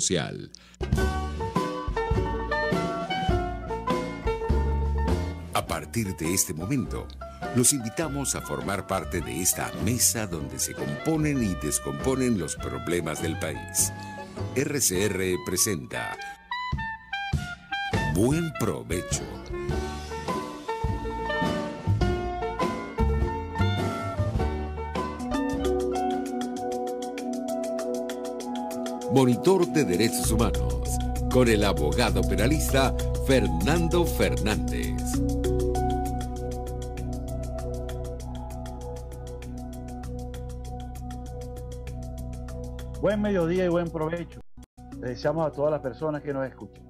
social. A partir de este momento, los invitamos a formar parte de esta mesa donde se componen y descomponen los problemas del país. RCR presenta Buen Provecho. Monitor de Derechos Humanos, con el abogado penalista Fernando Fernández. Buen mediodía y buen provecho. Les deseamos a todas las personas que nos escuchan.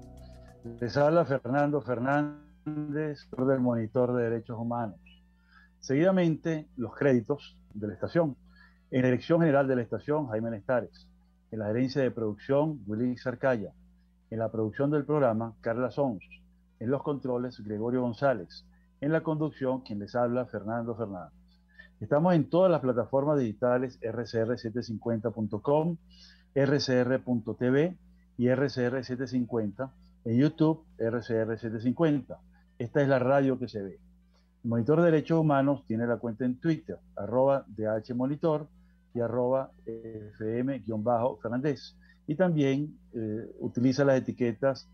Les habla Fernando Fernández, del Monitor de Derechos Humanos. Seguidamente, los créditos de la estación. En la Dirección General de la estación, Jaime Nestares. En la gerencia de producción, Willy Sarcaya. En la producción del programa, Carla Sons. En los controles, Gregorio González. En la conducción, quien les habla, Fernando Fernández. Estamos en todas las plataformas digitales rcr750.com, rcr.tv y rcr750, en YouTube rcr750. Esta es la radio que se ve. El Monitor de Derechos Humanos tiene la cuenta en Twitter, @dhmonitor y @fm_Fernández. Y también utiliza las etiquetas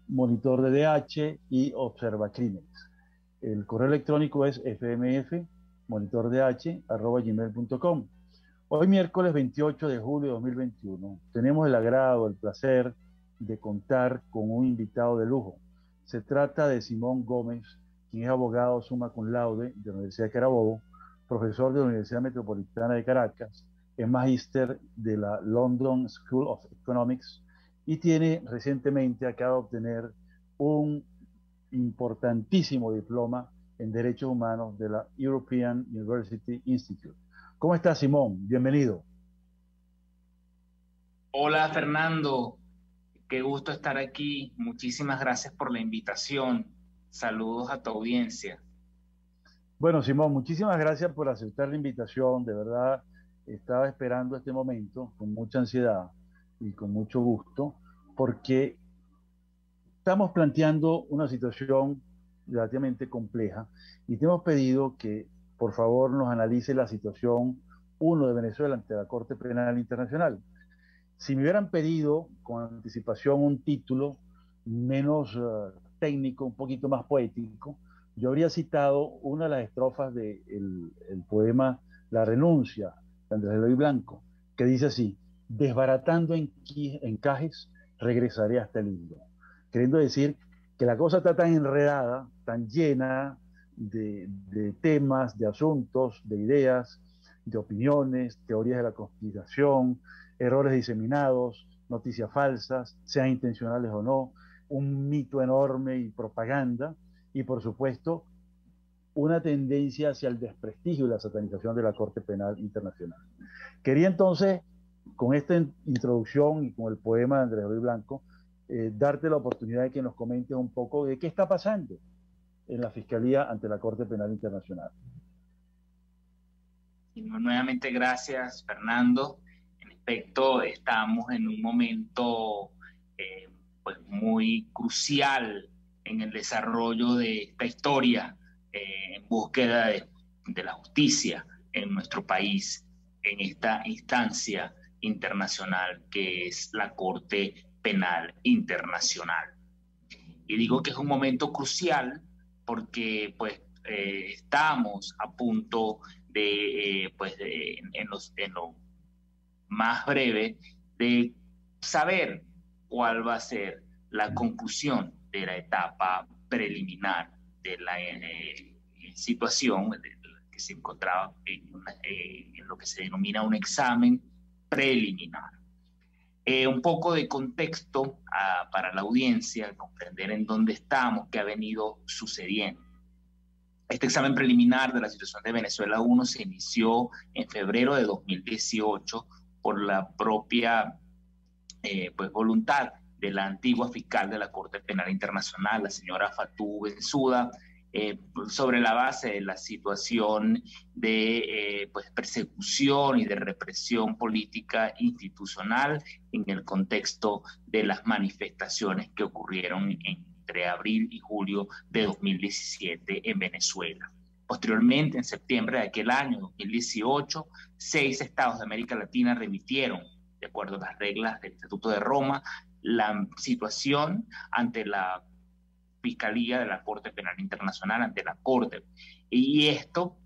Monitor de DH y Observa Crímenes. El correo electrónico es fmf_monitordh@gmail.com. Hoy miércoles 28 de julio de 2021 tenemos el agrado, el placer de contar con un invitado de lujo. Se trata de Simón Gómez, quien es abogado summa cum laude de la Universidad de Carabobo, profesor de la Universidad Metropolitana de Caracas, es magíster de la London School of Economics y acaba de obtener un importantísimo diploma en Derechos Humanos de la European University Institute. ¿Cómo estás, Simón? Bienvenido. Hola, Fernando. Qué gusto estar aquí. Muchísimas gracias por la invitación. Saludos a tu audiencia. Bueno, Simón, muchísimas gracias por aceptar la invitación. De verdad, estaba esperando este momento con mucha ansiedad y con mucho gusto, porque estamos planteando una situación relativamente compleja y te hemos pedido que por favor nos analice la situación de Venezuela ante la Corte Penal Internacional. Si me hubieran pedido con anticipación un título menos técnico, un poquito más poético, yo habría citado una de las estrofas del poema La Renuncia de Andrés Eloy Blanco, que dice así: desbaratando encajes, regresaré hasta el hilo. Queriendo decir que la cosa está tan enredada, tan llena de temas, de asuntos, de ideas, de opiniones, teorías de la conspiración, errores diseminados, noticias falsas, sean intencionales o no, un mito enorme y propaganda, y por supuesto una tendencia hacia el desprestigio y la satanización de la Corte Penal Internacional. Quería entonces, con esta introducción y con el poema de Andrés Eloy Blanco, darte la oportunidad de que nos comentes un poco de qué está pasando en la Fiscalía ante la Corte Penal Internacional. Y nuevamente gracias, Fernando. En efecto, estamos en un momento pues muy crucial en el desarrollo de esta historia en búsqueda de la justicia en nuestro país, en esta instancia internacional que es la Corte Penal Internacional. Y digo que es un momento crucial porque pues estamos a punto de en lo más breve de saber cuál va a ser la conclusión de la etapa preliminar de la situación que se encontraba en lo que se denomina un examen preliminar. Un poco de contexto para la audiencia, comprender en dónde estamos, qué ha venido sucediendo. Este examen preliminar de la situación de Venezuela 1 se inició en febrero de 2018 por la propia voluntad de la antigua fiscal de la Corte Penal Internacional, la señora Fatou Bensouda, sobre la base de la situación de pues, persecución y de represión política institucional en el contexto de las manifestaciones que ocurrieron entre abril y julio de 2017 en Venezuela. Posteriormente, en septiembre de aquel año, 2018, 6 estados de América Latina remitieron, de acuerdo a las reglas del Estatuto de Roma, la situación ante la Fiscalía de la Corte Penal Internacional, ante la Corte. Y esto,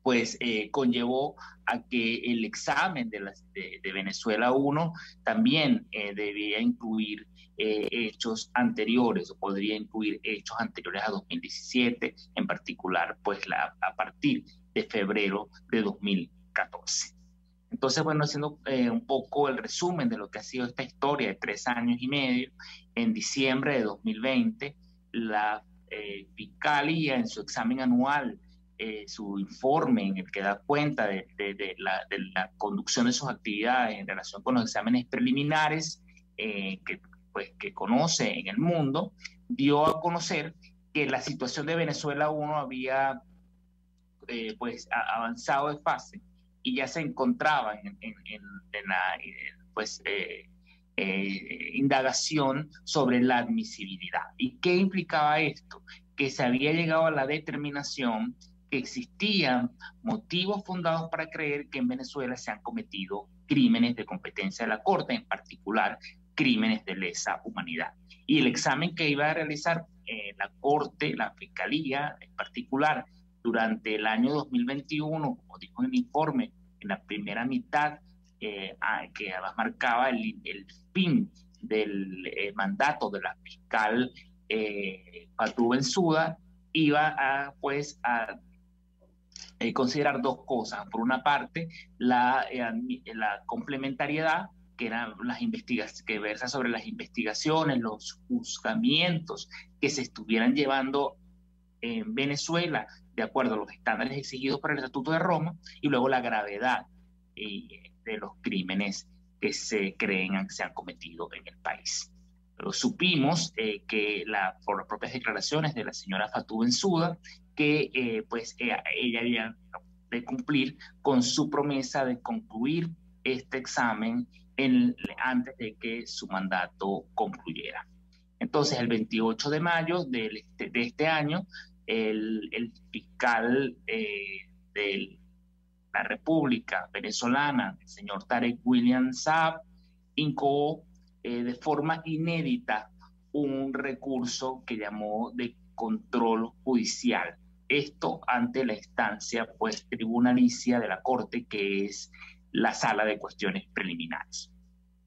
pues, conllevó a que el examen de Venezuela 1 también debía incluir hechos anteriores, o podría incluir hechos anteriores a 2017, en particular, pues, a partir de febrero de 2014. Entonces, bueno, haciendo un poco el resumen de lo que ha sido esta historia de 3 años y medio, en diciembre de 2020, la Fiscalía, en su examen anual, su informe en el que da cuenta de la conducción de sus actividades en relación con los exámenes preliminares que conoce en el mundo, dio a conocer que la situación de Venezuela 1 había pues avanzado de fase y ya se encontraba en la indagación sobre la admisibilidad. ¿Y qué implicaba esto? Que se había llegado a la determinación que existían motivos fundados para creer que en Venezuela se han cometido crímenes de competencia de la Corte, en particular crímenes de lesa humanidad. Y el examen que iba a realizar la Corte, la Fiscalía en particular, durante el año 2021, como dijo en el informe, en la primera mitad, que marcaba el fin del mandato de la fiscal Fatou Bensouda, iba a considerar dos cosas. Por una parte, la complementariedad, que eran las investigaciones, que versa sobre las investigaciones, los juzgamientos que se estuvieran llevando en Venezuela de acuerdo a los estándares exigidos por el Estatuto de Roma, y luego la gravedad de los crímenes que se creen se han cometido en el país. Pero supimos que por las propias declaraciones de la señora Fatou Bensouda, que ella había de cumplir con su promesa de concluir este examen antes de que su mandato concluyera. Entonces, el 28 de mayo de este año, el fiscal de la República Venezolana, el señor Tarek William Saab, incoó de forma inédita un recurso que llamó de control judicial. Esto ante la instancia tribunalicia de la Corte, que es la Sala de Cuestiones Preliminares.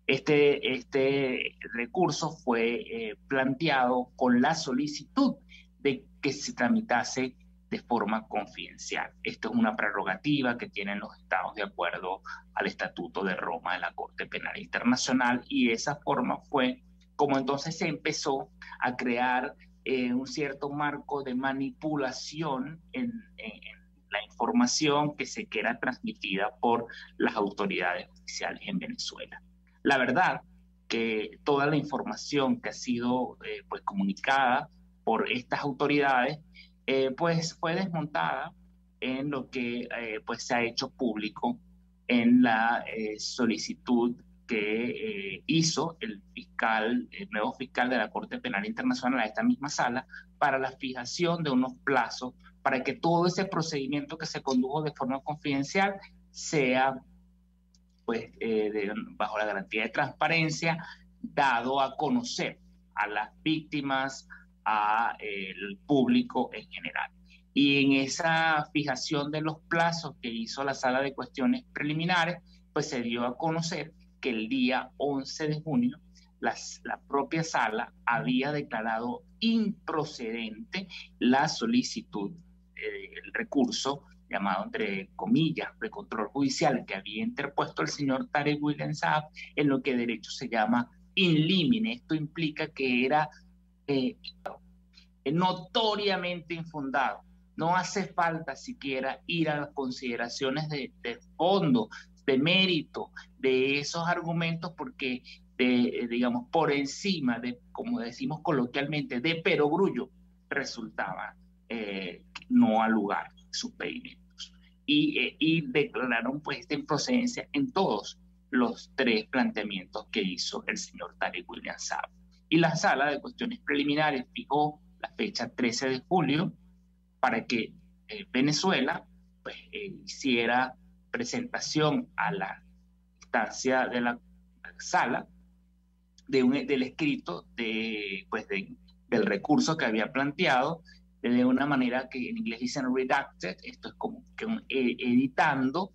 Este recurso fue planteado con la solicitud de que se tramitase de forma confidencial. Esto es una prerrogativa que tienen los estados de acuerdo al Estatuto de Roma de la Corte Penal Internacional, y de esa forma fue como entonces se empezó a crear un cierto marco de manipulación en la información que se queda transmitida por las autoridades judiciales en Venezuela. La verdad que toda la información que ha sido comunicada por estas autoridades fue desmontada en lo que se ha hecho público en la solicitud que hizo el nuevo fiscal de la Corte Penal Internacional a esta misma sala para la fijación de unos plazos para que todo ese procedimiento que se condujo de forma confidencial sea bajo la garantía de transparencia, dado a conocer a las víctimas, al público en general. Y en esa fijación de los plazos que hizo la Sala de Cuestiones Preliminares, pues se dio a conocer que el día 11 de junio la propia sala había declarado improcedente la solicitud, el recurso llamado entre comillas de control judicial que había interpuesto el señor Tarek William Saab, en lo que de derecho se llama in limine. Esto implica que era notoriamente infundado. No hace falta siquiera ir a las consideraciones de fondo, de mérito de esos argumentos, porque digamos por encima de, como decimos coloquialmente, de perogrullo resultaba no al lugar sus pedimentos. Y declararon pues esta improcedencia en todos los 3 planteamientos que hizo el señor Tarek William Saab. Y la Sala de Cuestiones Preliminares fijó la fecha 13 de julio para que Venezuela pues, hiciera presentación a la instancia de la Sala del escrito del recurso que había planteado, de una manera que en inglés dicen redacted, esto es como que editando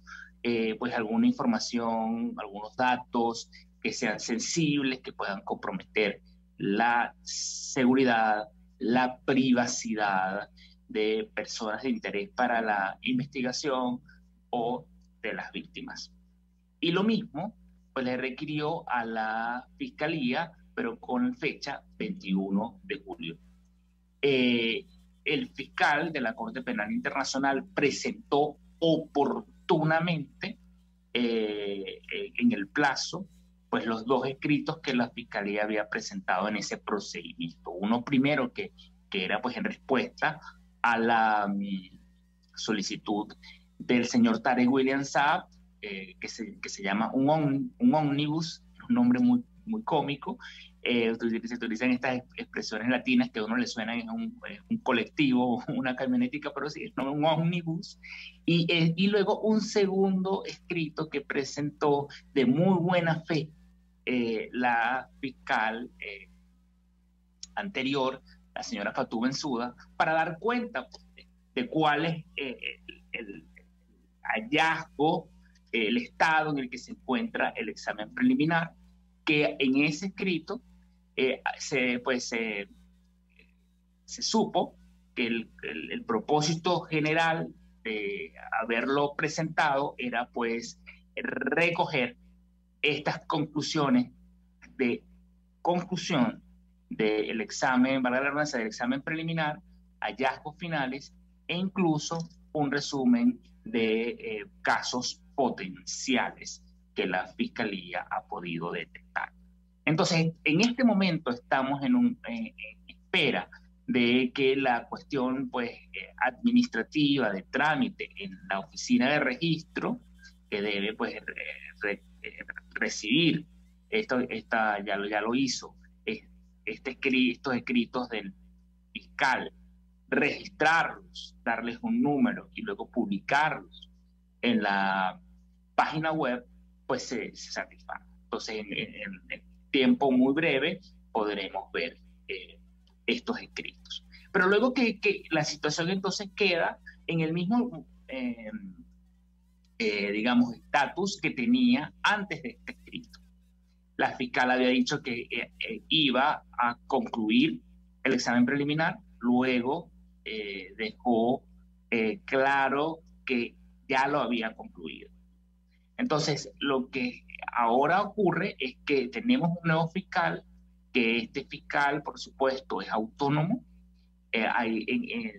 pues alguna información, algunos datos que sean sensibles, que puedan comprometer la seguridad, la privacidad de personas de interés para la investigación o de las víctimas. Y lo mismo pues le requirió a la Fiscalía, pero con fecha 21 de julio. El fiscal de la Corte Penal Internacional presentó oportunamente en el plazo pues los 2 escritos que la Fiscalía había presentado en ese procedimiento. Uno primero que era pues en respuesta a la solicitud del señor Tarek William Saab, que se llama un ómnibus, un nombre muy, muy cómico. Se utilizan estas expresiones latinas que a uno le suenan en un colectivo, una camionetica, pero sí, es un ómnibus. Y luego un segundo escrito que presentó de muy buena fe la fiscal anterior, la señora Fatou Bensouda, para dar cuenta de cuál es el hallazgo, el estado en el que se encuentra el examen preliminar, que en ese escrito se supo que el propósito general de haberlo presentado era pues recoger estas conclusiones de conclusión del examen, valga la redundancia, del examen preliminar, hallazgos finales e incluso un resumen de casos potenciales que la Fiscalía ha podido detectar. Entonces, en este momento estamos en espera de que la cuestión pues, administrativa de trámite en la oficina de registro, que debe pues, recibir, ya lo hizo, estos escritos del fiscal, registrarlos, darles un número y luego publicarlos en la página web, pues se satisface. Entonces, en tiempo muy breve podremos ver estos escritos. Pero luego que la situación entonces queda en el mismo, digamos, estatus que tenía antes de este escrito. La fiscal había dicho que iba a concluir el examen preliminar, luego dejó claro que ya lo había concluido. Entonces, lo que ahora ocurre es que tenemos un nuevo fiscal, que este fiscal, por supuesto, es autónomo,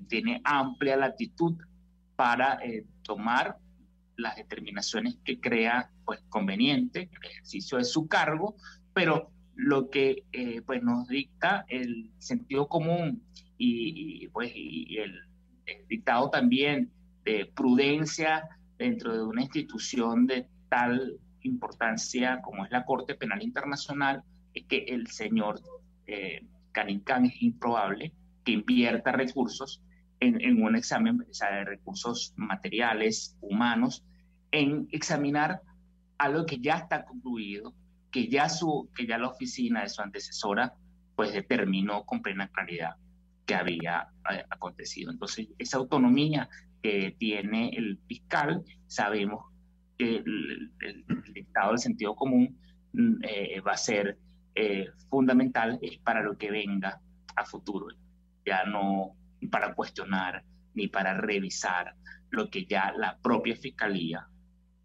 tiene amplia latitud para tomar las determinaciones que crea pues, conveniente, el ejercicio de su cargo, pero lo que pues, nos dicta el sentido común y el dictado también de prudencia dentro de una institución de tal importancia como es la Corte Penal Internacional, es que el señor Karim Khan es improbable que invierta recursos en un examen de recursos materiales, humanos, en examinar algo que ya está concluido, que ya la oficina de su antecesora pues determinó con plena claridad que había acontecido. Entonces, esa autonomía que tiene el fiscal, sabemos que el dictado del sentido común va a ser fundamental para lo que venga a futuro, ya no para cuestionar ni para revisar lo que ya la propia Fiscalía,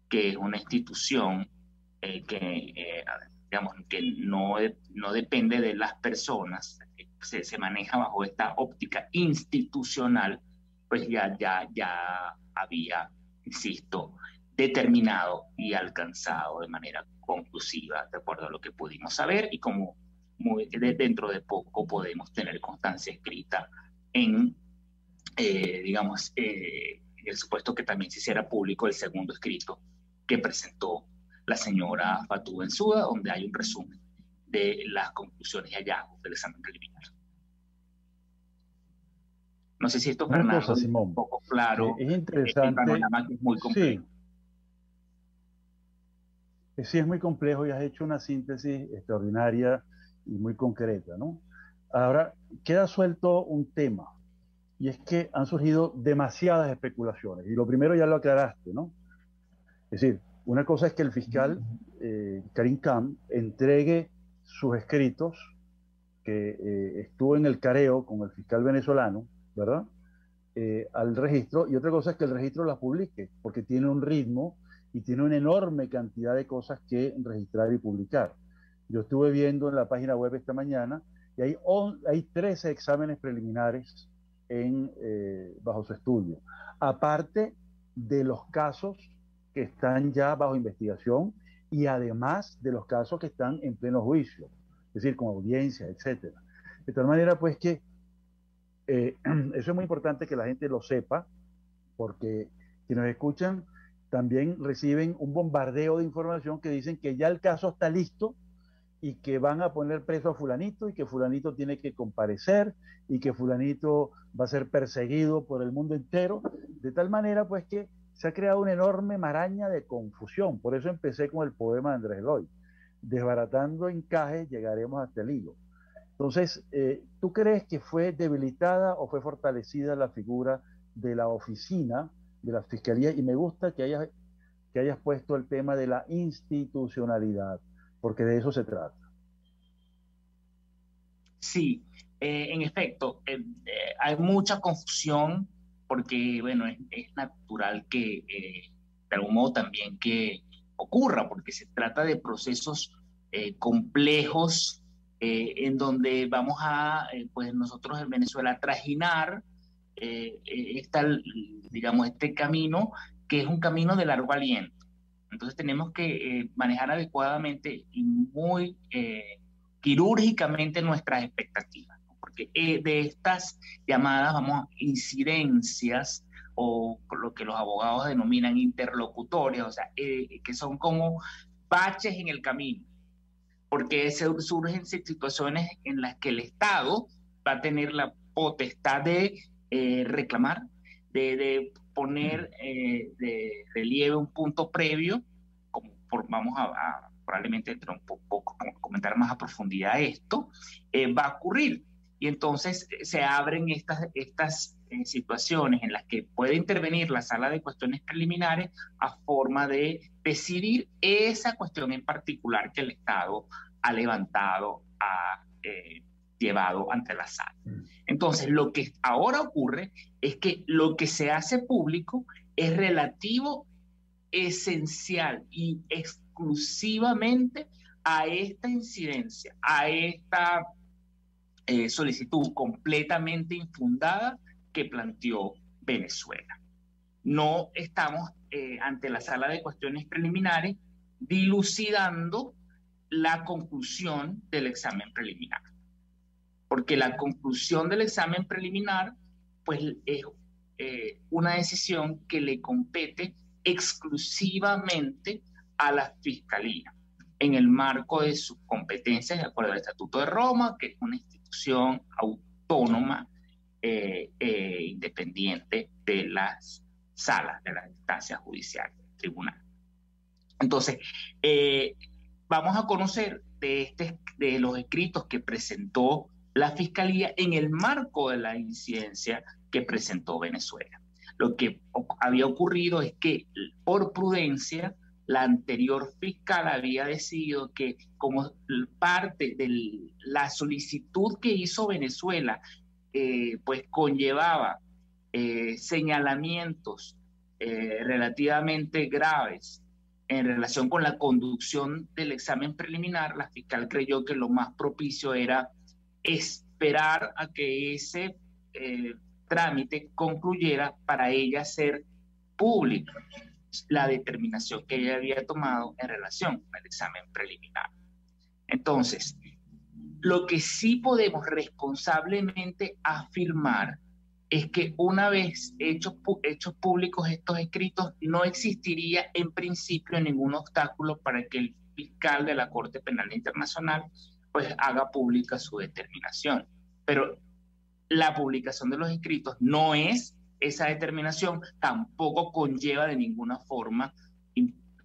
que es una institución digamos, que no depende de las personas, se maneja bajo esta óptica institucional, pues ya había, insisto, determinado y alcanzado de manera conclusiva, de acuerdo a lo que pudimos saber y como dentro de poco podemos tener constancia escrita en digamos, el supuesto que también se hiciera público el segundo escrito que presentó la señora Fatou Bensouda, donde hay un resumen de las conclusiones y hallazgos del examen preliminar. No sé si esto, Una Fernando, cosa, es Simón, un poco claro, es el interesante, panorama que es muy complejo. Sí, es muy complejo y has hecho una síntesis extraordinaria y muy concreta, ¿no? Ahora, queda suelto un tema, y es que han surgido demasiadas especulaciones, y lo primero ya lo aclaraste, ¿no? Es decir, una cosa es que el fiscal Karim Khan entregue sus escritos, que estuvo en el careo con el fiscal venezolano, ¿verdad? Al registro, y otra cosa es que el registro las publique, porque tiene un ritmo y tiene una enorme cantidad de cosas que registrar y publicar. Yo estuve viendo en la página web esta mañana y hay 13 exámenes preliminares bajo su estudio, aparte de los casos que están ya bajo investigación y además de los casos que están en pleno juicio, es decir, con audiencia, etcétera. De tal manera, pues, que eso es muy importante que la gente lo sepa, porque quienes nos escuchan también reciben un bombardeo de información que dicen que ya el caso está listo y que van a poner preso a fulanito y que fulanito tiene que comparecer y que fulanito va a ser perseguido por el mundo entero, de tal manera pues que se ha creado una enorme maraña de confusión. Por eso empecé con el poema de Andrés Eloy. Desbaratando encajes llegaremos hasta el hilo. Entonces, ¿tú crees que fue debilitada o fue fortalecida la figura de la oficina de la Fiscalía? Y me gusta que hayas puesto el tema de la institucionalidad, porque de eso se trata. Sí, en efecto, hay mucha confusión porque, bueno, es natural que de algún modo también que ocurra, porque se trata de procesos complejos en donde vamos a, pues nosotros en Venezuela, trajinar digamos, este camino que es un camino de largo aliento. Entonces tenemos que manejar adecuadamente y muy quirúrgicamente nuestras expectativas, ¿no? Porque de estas llamadas, vamos, incidencias o lo que los abogados denominan interlocutorias, o sea, que son como baches en el camino, porque surgen situaciones en las que el Estado va a tener la potestad de reclamar, de poner de relieve un punto previo, como vamos a probablemente dentro un poco comentar más a profundidad esto, va a ocurrir. Y entonces se abren estas situaciones en las que puede intervenir la sala de cuestiones preliminares a forma de decidir esa cuestión en particular que el Estado ha levantado, ha llevado ante la sala. Entonces, lo que ahora ocurre es que lo que se hace público es relativo, esencial y exclusivamente a esta incidencia, a esta solicitud completamente infundada que planteó Venezuela. No estamos ante la sala de cuestiones preliminares dilucidando la conclusión del examen preliminar. Porque la conclusión del examen preliminar, pues, es una decisión que le compete exclusivamente a la Fiscalía, en el marco de sus competencias, de acuerdo al Estatuto de Roma, que es una institución autónoma independiente de las salas, de las instancias judiciales, del tribunal. Entonces, vamos a conocer de los escritos que presentó la Fiscalía en el marco de la incidencia que presentó Venezuela. Lo que había ocurrido es que, por prudencia, la anterior fiscal había decidido que, como parte de la solicitud que hizo Venezuela, pues conllevaba señalamientos relativamente graves en relación con la conducción del examen preliminar, la fiscal creyó que lo más propicio era esperar a que ese trámite concluyera para ella hacer pública la determinación que ella había tomado en relación con el examen preliminar. Entonces, lo que sí podemos responsablemente afirmar es que una vez hechos públicos estos escritos, no existiría en principio ningún obstáculo para que el fiscal de la Corte Penal Internacional pues haga pública su determinación. Pero la publicación de los escritos no es esa determinación, tampoco conlleva de ninguna forma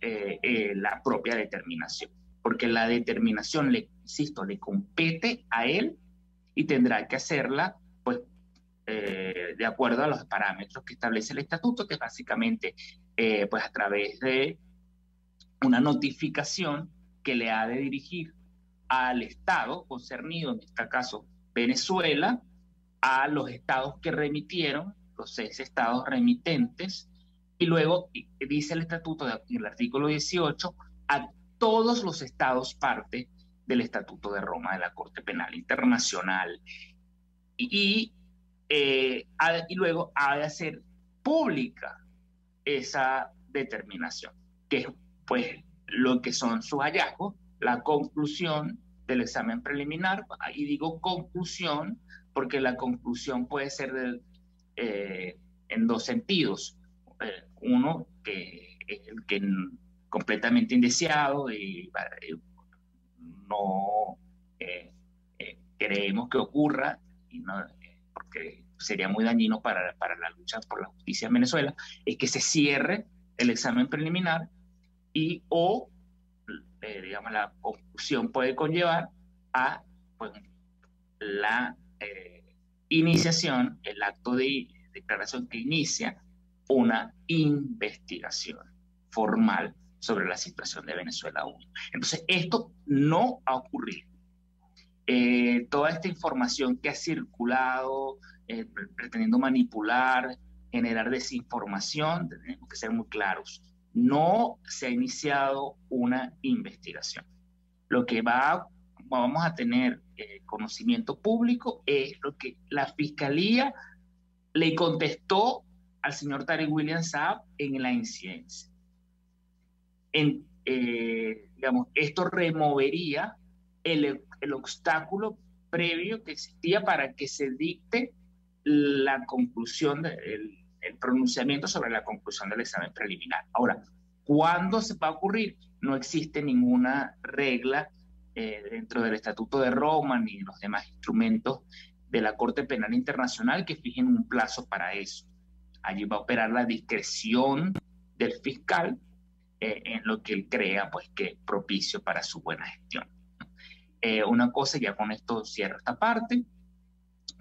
la propia determinación, porque la determinación, insisto, le compete a él y tendrá que hacerla pues de acuerdo a los parámetros que establece el estatuto, que es básicamente pues a través de una notificación que le ha de dirigir al Estado concernido, en este caso Venezuela, a los estados que remitieron, los 6 estados remitentes, y luego dice el estatuto, en el artículo 18, a todos los estados parte del Estatuto de Roma de la Corte Penal Internacional. Y luego ha de hacer pública esa determinación, que es pues lo que son sus hallazgos, la conclusión del examen preliminar, y digo conclusión porque la conclusión puede ser en dos sentidos. Uno, que es el que completamente indeseado y no queremos que ocurra, y no, porque sería muy dañino para la lucha por la justicia en Venezuela, es que se cierre el examen preliminar o digamos, la conclusión puede conllevar a pues, la iniciación, el acto de declaración que inicia una investigación formal sobre la situación de Venezuela 1. Entonces, esto no ha ocurrido. Toda esta información que ha circulado, pretendiendo manipular, generar desinformación, tenemos que ser muy claros. No se ha iniciado una investigación. Lo que vamos a tener conocimiento público es lo que la Fiscalía le contestó al señor Tarek William Saab en la incidencia. Digamos, esto removería el obstáculo previo que existía para que se dicte la conclusión, el pronunciamiento sobre la conclusión del examen preliminar. Ahora, ¿cuándo se va a ocurrir? No existe ninguna regla dentro del Estatuto de Roma ni de los demás instrumentos de la Corte Penal Internacional que fijen un plazo para eso. Allí va a operar la discreción del fiscal en lo que él crea pues, que es propicio para su buena gestión. Una cosa, ya con esto cierro esta parte,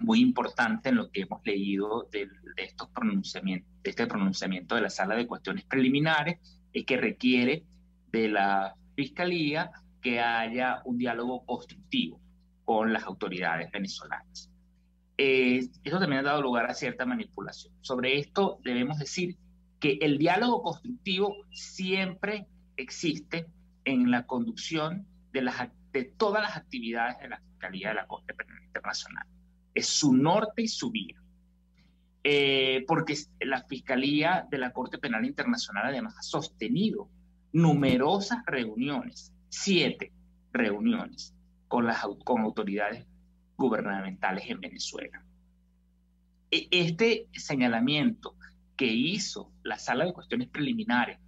muy importante en lo que hemos leído de este pronunciamiento de la Sala de Cuestiones Preliminares, es que requiere de la Fiscalía que haya un diálogo constructivo con las autoridades venezolanas. Esto también ha dado lugar a cierta manipulación. Sobre esto debemos decir que el diálogo constructivo siempre existe en la conducción de todas las actividades de la Fiscalía de la Corte Penal Internacional. Es su norte y su vía. Porque la Fiscalía de la Corte Penal Internacional además ha sostenido numerosas reuniones, 7 reuniones con autoridades gubernamentales en Venezuela. Este señalamiento que hizo la Sala de Cuestiones Preliminares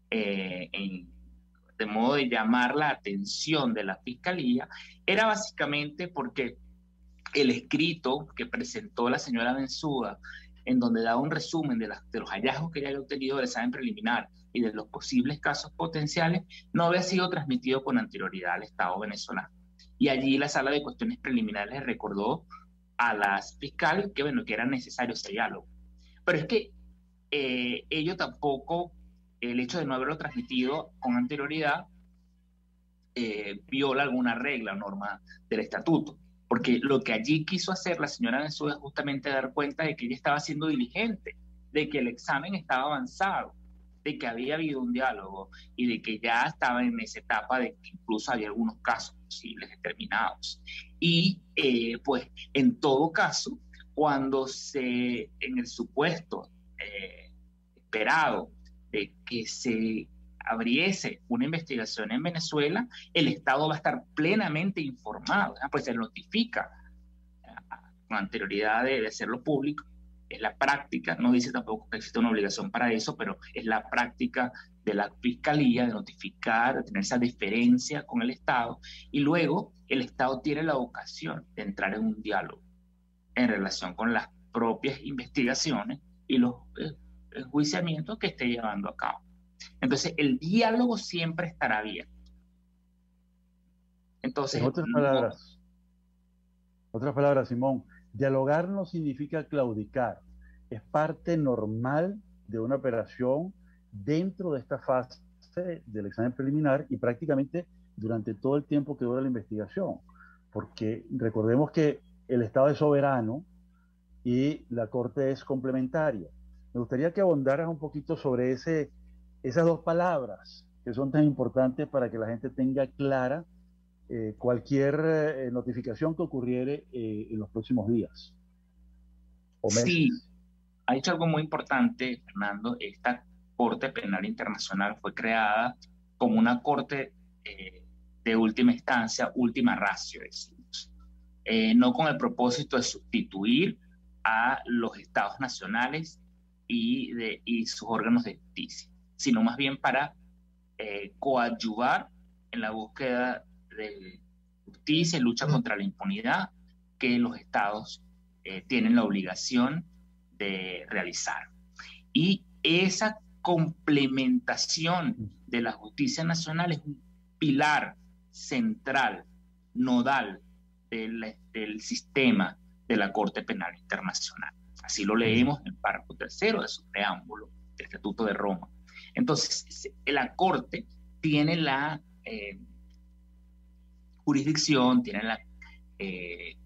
de modo de llamar la atención de la Fiscalía era básicamente porque el escrito que presentó la señora Bensouda, en donde daba un resumen de los hallazgos que ella había obtenido del examen preliminar y de los posibles casos potenciales, no había sido transmitido con anterioridad al Estado venezolano. Y allí la Sala de Cuestiones Preliminares le recordó a las fiscales que, bueno, que era necesario ese diálogo. Pero es que ello tampoco, el hecho de no haberlo transmitido con anterioridad, viola alguna regla o norma del estatuto. Porque lo que allí quiso hacer la señora Bensouda es justamente dar cuenta de que ella estaba siendo diligente, de que el examen estaba avanzado, de que había habido un diálogo y de que ya estaba en esa etapa de que incluso había algunos casos posibles determinados. Y pues en todo caso, cuando en el supuesto esperado de que se abriese una investigación en Venezuela, el Estado va a estar plenamente informado, pues se notifica con anterioridad de hacerlo público es la práctica, no dice tampoco que existe una obligación para eso, pero es la práctica de la Fiscalía de notificar, de tener esa diferencia con el Estado, y luego el Estado tiene la ocasión de entrar en un diálogo en relación con las propias investigaciones y los enjuiciamientos que esté llevando a cabo. Entonces, el diálogo siempre estará abierto. Entonces, en otras palabras, Simón, dialogar no significa claudicar, es parte normal de una operación dentro de esta fase del examen preliminar y prácticamente durante todo el tiempo que dura la investigación, porque recordemos que el Estado es soberano y la Corte es complementaria. Me gustaría que abundaras un poquito sobre esas dos palabras que son tan importantes para que la gente tenga clara cualquier notificación que ocurriere en los próximos días o meses. Sí, ha dicho algo muy importante, Fernando. Esta Corte Penal Internacional fue creada como una corte de última instancia, última ratio, decimos. No con el propósito de sustituir a los estados nacionales y sus órganos de justicia, sino más bien para coadyuvar en la búsqueda de justicia y lucha contra la impunidad que los estados tienen la obligación de realizar. Y esa complementación de la justicia nacional es un pilar central, nodal del sistema de la Corte Penal Internacional. Así lo leemos en el párrafo 3 de su preámbulo del Estatuto de Roma. Entonces, la Corte tiene la jurisdicción, tiene la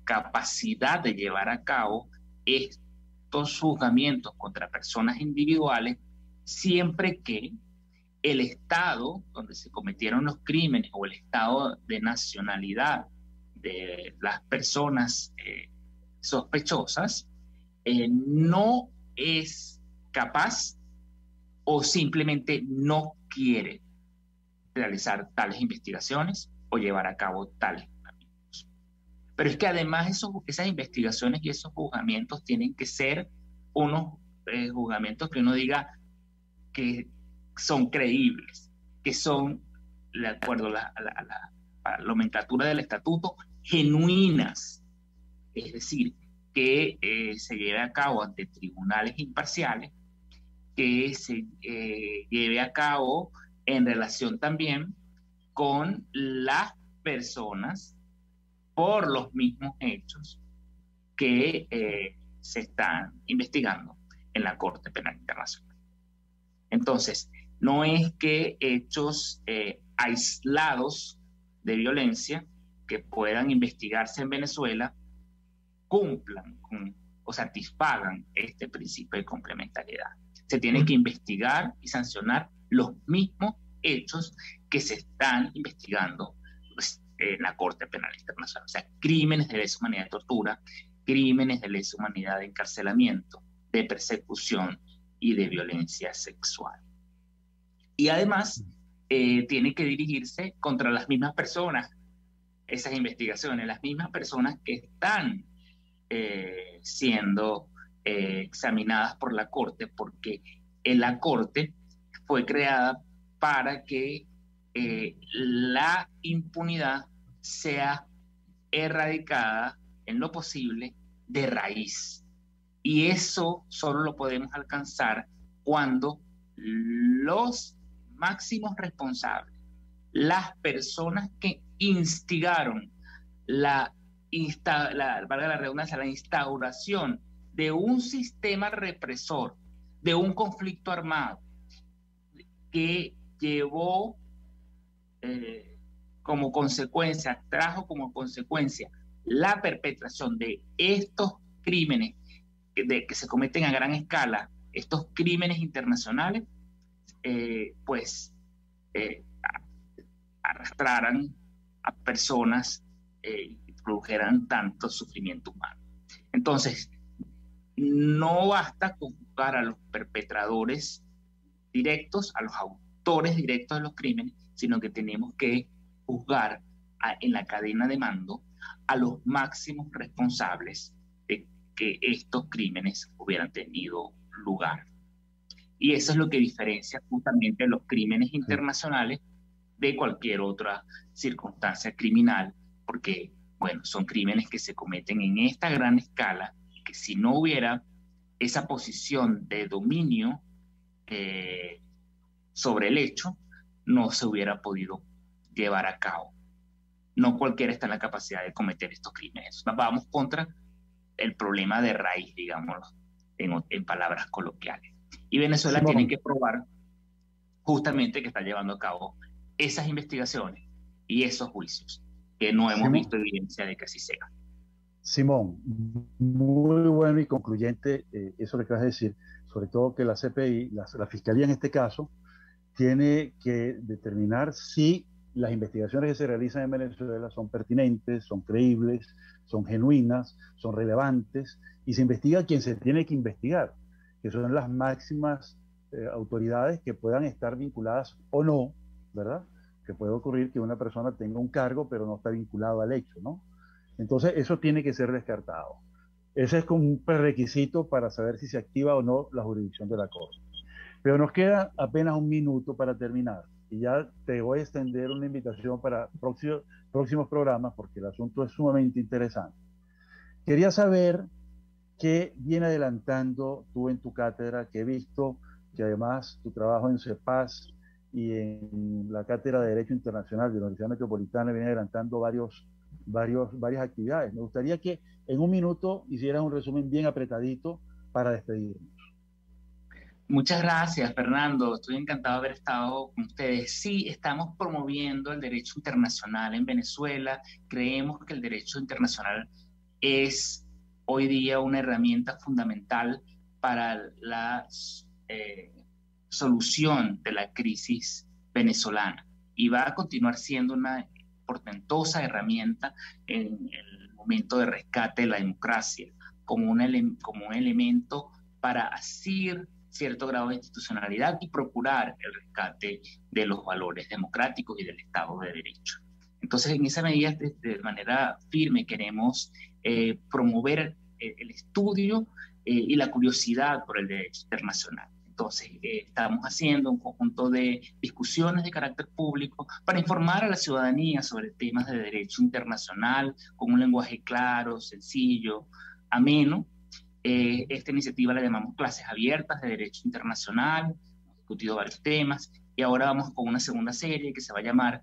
capacidad de llevar a cabo estos juzgamientos contra personas individuales siempre que el estado donde se cometieron los crímenes o el estado de nacionalidad de las personas sospechosas no es capaz o simplemente no quiere realizar tales investigaciones o llevar a cabo tales juzgamientos. Pero es que además esas investigaciones y esos juzgamientos tienen que ser unos juzgamientos que uno diga que son creíbles, que son, de acuerdo a la nomenclatura del estatuto, genuinas, es decir, que se lleve a cabo ante tribunales imparciales, que se lleve a cabo en relación también con las personas por los mismos hechos que se están investigando en la Corte Penal Internacional. Entonces, no es que hechos aislados de violencia que puedan investigarse en Venezuela cumplan o satisfagan este principio de complementariedad. Se tiene que investigar y sancionar los mismos hechos que se están investigando en la Corte Penal Internacional. O sea, crímenes de lesa humanidad de tortura, crímenes de lesa humanidad de encarcelamiento, de persecución y de violencia sexual. Y además, tiene que dirigirse contra las mismas personas, esas investigaciones, las mismas personas que están siendo examinadas por la Corte, porque la Corte fue creada para que la impunidad sea erradicada en lo posible de raíz. Y eso solo lo podemos alcanzar cuando los máximos responsables, las personas que instigaron valga la redundancia, la instauración de un sistema represor, de un conflicto armado que llevó como consecuencia, trajo como consecuencia la perpetración de estos crímenes que se cometen a gran escala, estos crímenes internacionales, arrastraran a personas y produjeran tanto sufrimiento humano. Entonces, no basta con juzgar a los perpetradores directos, a los autores directos de los crímenes, sino que tenemos que juzgar en la cadena de mando a los máximos responsables de que estos crímenes hubieran tenido lugar. Y eso es lo que diferencia justamente los crímenes internacionales de cualquier otra circunstancia criminal, porque, bueno, son crímenes que se cometen en esta gran escala, que si no hubiera esa posición de dominio sobre el hecho, no se hubiera podido llevar a cabo. No cualquiera está en la capacidad de cometer estos crímenes. Vamos contra el problema de raíz, digámoslo, en palabras coloquiales. Y Venezuela tiene que probar justamente que está llevando a cabo esas investigaciones y esos juicios, que no hemos visto evidencia de que así sea. Simón, muy bueno y concluyente eso que acabas de decir, sobre todo que la CPI, la Fiscalía en este caso, tiene que determinar si las investigaciones que se realizan en Venezuela son pertinentes, son creíbles, son genuinas, son relevantes, y se investiga a quien se tiene que investigar, que son las máximas autoridades que puedan estar vinculadas o no, ¿verdad? Que puede ocurrir que una persona tenga un cargo pero no está vinculado al hecho, ¿no? Entonces eso tiene que ser descartado. Ese es como un prerequisito para saber si se activa o no la jurisdicción de la Corte. Pero nos queda apenas un minuto para terminar. Y ya te voy a extender una invitación para próximos programas porque el asunto es sumamente interesante. Quería saber qué viene adelantando tú en tu cátedra, que he visto que además tu trabajo en CEPAS y en la Cátedra de Derecho Internacional de la Universidad Metropolitana viene adelantando varias actividades. Me gustaría que en un minuto hicieras un resumen bien apretadito para despedirnos. Muchas gracias, Fernando. Estoy encantado de haber estado con ustedes. Sí, estamos promoviendo el derecho internacional en Venezuela. Creemos que el derecho internacional es hoy día una herramienta fundamental para la solución de la crisis venezolana y va a continuar siendo una portentosa herramienta en el momento de rescate de la democracia, como un elemento para asir cierto grado de institucionalidad y procurar el rescate de los valores democráticos y del Estado de Derecho. Entonces, en esa medida, de manera firme, queremos promover el estudio y la curiosidad por el derecho internacional. Entonces, estamos haciendo un conjunto de discusiones de carácter público para informar a la ciudadanía sobre temas de derecho internacional con un lenguaje claro, sencillo, ameno. Esta iniciativa la llamamos Clases Abiertas de Derecho Internacional. Hemos discutido varios temas y ahora vamos con una segunda serie que se va a llamar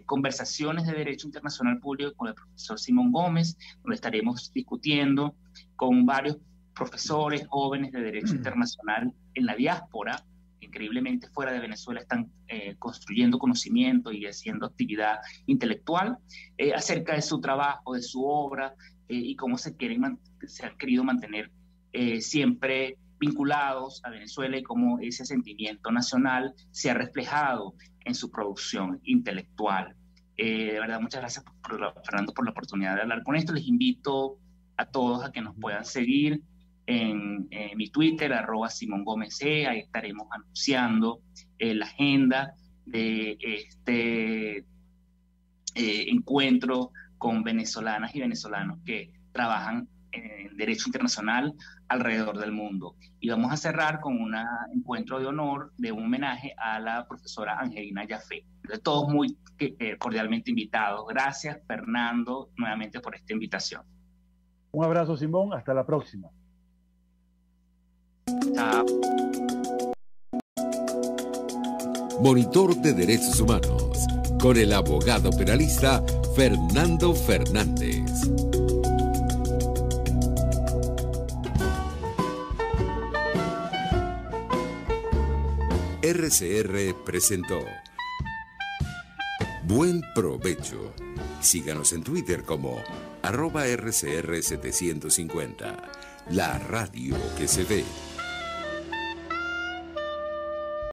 Conversaciones de Derecho Internacional Público con el profesor Simón Gómez, donde estaremos discutiendo con varios profesores jóvenes de Derecho Internacional en la diáspora, que increíblemente fuera de Venezuela están construyendo conocimiento y haciendo actividad intelectual acerca de su trabajo, de su obra y cómo se han querido mantener siempre vinculados a Venezuela y cómo ese sentimiento nacional se ha reflejado en su producción intelectual. De verdad, muchas gracias, Fernando, por la oportunidad de hablar con esto. Les invito a todos a que nos puedan seguir en mi Twitter, @SimonGómez. Ahí estaremos anunciando la agenda de este encuentro con venezolanas y venezolanos que trabajan en derecho internacional alrededor del mundo. Y vamos a cerrar con un encuentro de honor, de un homenaje a la profesora Angelina Jaffe. Todos muy cordialmente invitados. Gracias, Fernando, nuevamente por esta invitación. Un abrazo, Simón. Hasta la próxima. Chao. Monitor de Derechos Humanos, con el abogado penalista Fernando Fernández. RCR presentó Buen Provecho. Síganos en Twitter como @RCR750, la radio que se ve.